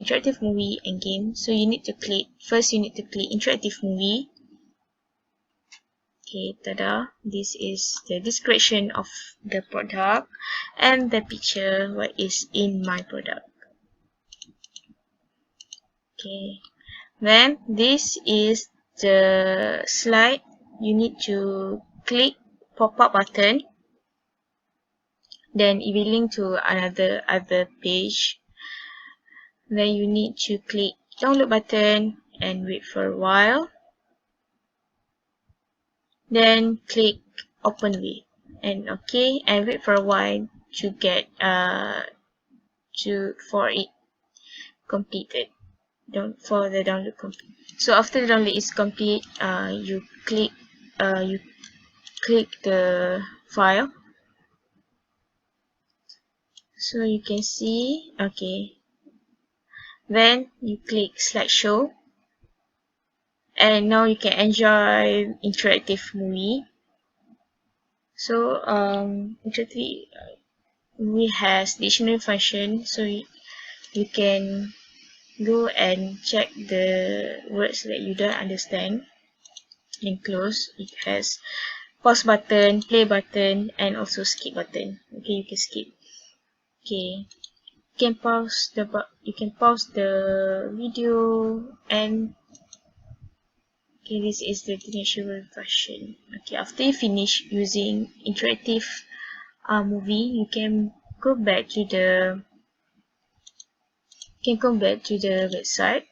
interactive movie and game. So you need to click, first you need to click interactive movie. Okay, tada, this is the description of the product and the picture what is in my product. Okay, then this is the slide. You need to click pop-up button, then it will link to other page. Then you need to click download button and wait for a while. Then click open with and okay, and wait for a while to get for it completed. For the download complete. So after the download is complete, you click the file. So you can see, okay. Then you click slideshow, and now you can enjoy interactive movie. So interactive movie has dictionary function, so you can go and check the words that you don't understand and close. It has pause button, play button, and also skip button. Okay, you can skip. Okay, you can pause the video, and okay, this is the natural version. Okay, after you finish using interactive movie, you can go back to the website.